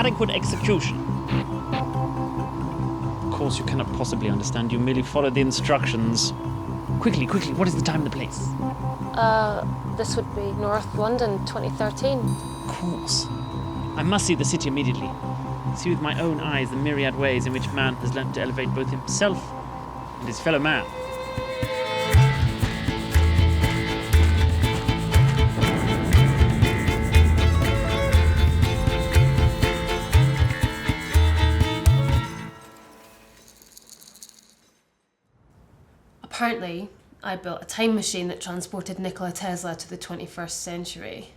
adequate execution. Of course, you cannot possibly understand. You merely follow the instructions. Quickly, what is the time and the place? This would be North London, 2013. Of course. I must see the city immediately. See with my own eyes the myriad ways in which man has learnt to elevate both himself and his fellow man. Apparently, I built a time machine that transported Nikola Tesla to the 21st century.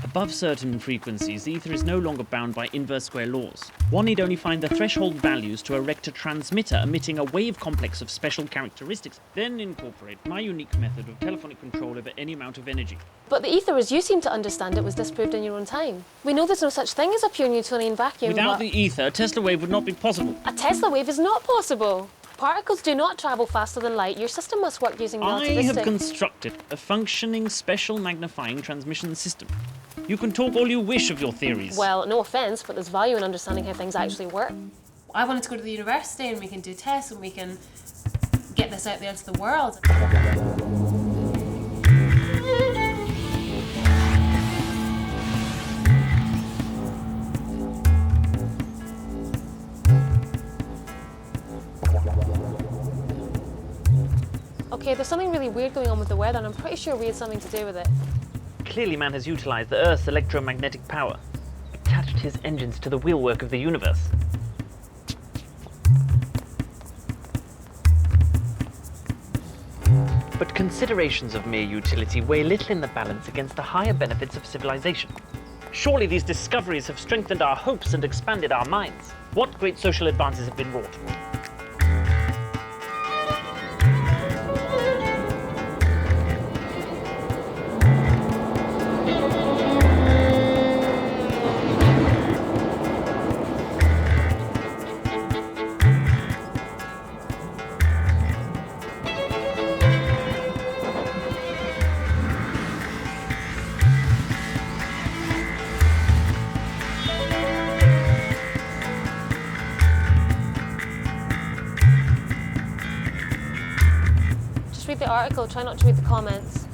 Above certain frequencies, the ether is no longer bound by inverse square laws. One need only find the threshold values to erect a transmitter emitting a wave complex of special characteristics, then incorporate my unique method of telephonic control over any amount of energy. But the ether, as you seem to understand it, was disproved in your own time. We know there's no such thing as a pure Newtonian vacuum. Without the ether, a Tesla wave would not be possible. A Tesla wave is not possible. Particles do not travel faster than light. Your system must work using relativistic... I have constructed a functioning special magnifying transmission system. You can talk all you wish of your theories. Well, no offence, but there's value in understanding how things actually work. I wanted to go to the university and we can do tests and we can get this out there to the world. Okay, there's something really weird going on with the weather and I'm pretty sure we had something to do with it. Clearly man has utilized the Earth's electromagnetic power, attached his engines to the wheelwork of the universe. But considerations of mere utility weigh little in the balance against the higher benefits of civilization. Surely these discoveries have strengthened our hopes and expanded our minds. What great social advances have been wrought? Read the article, try not to read the comments.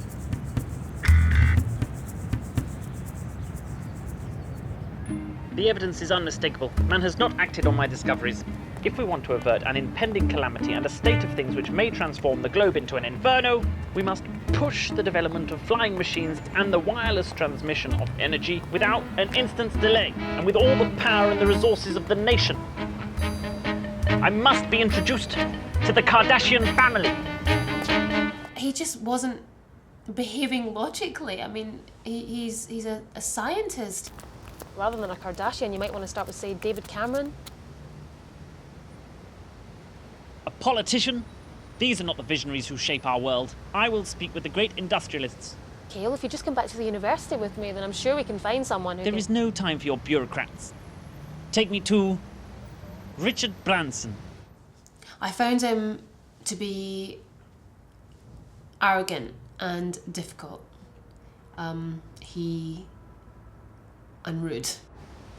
The evidence is unmistakable. Man has not acted on my discoveries. If we want to avert an impending calamity and a state of things which may transform the globe into an inferno, we must push the development of flying machines and the wireless transmission of energy without an instant's delay, and with all the power and the resources of the nation. I must be introduced to the Kardashian family. He just wasn't behaving logically. I mean, he's a scientist. Rather than a Kardashian, you might want to start with, say, David Cameron. A politician? These are not the visionaries who shape our world. I will speak with the great industrialists. Cale, if you just come back to the university with me, then I'm sure we can find someone who There is no time for your bureaucrats. Take me to Richard Branson. I found him to be arrogant and difficult. And rude.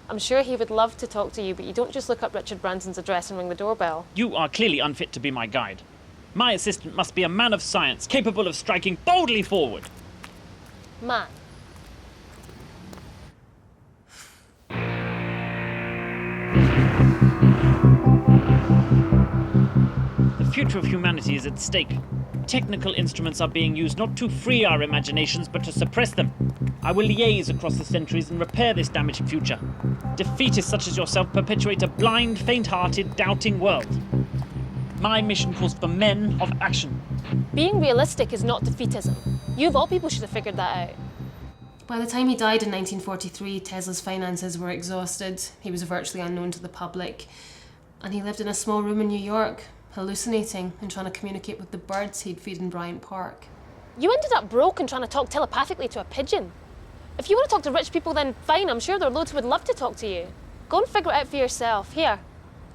I'm sure he would love to talk to you, but you don't just look up Richard Branson's address and ring the doorbell. You are clearly unfit to be my guide. My assistant must be a man of science, capable of striking boldly forward. Man. The future of humanity is at stake. Technical instruments are being used not to free our imaginations, but to suppress them. I will liaise across the centuries and repair this damaged future. Defeatists such as yourself perpetuate a blind, faint-hearted, doubting world. My mission calls for men of action. Being realistic is not defeatism. You of all people should have figured that out. By the time he died in 1943, Tesla's finances were exhausted. He was virtually unknown to the public. And he lived in a small room in New York, hallucinating and trying to communicate with the birds he'd feed in Bryant Park. You ended up broke and trying to talk telepathically to a pigeon. If you want to talk to rich people, then fine. I'm sure there are loads who would love to talk to you. Go and figure it out for yourself. Here,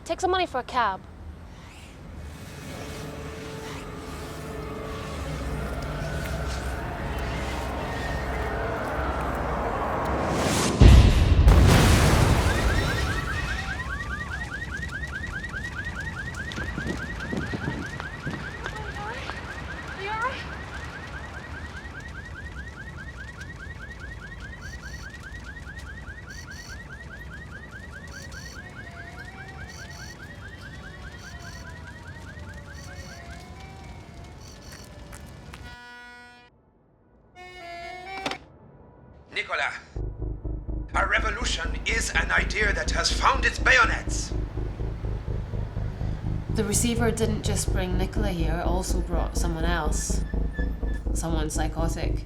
take some money for a cab. revolution is an idea that has found its bayonets. The receiver didn't just bring Nicola here, it also brought someone else. Someone psychotic.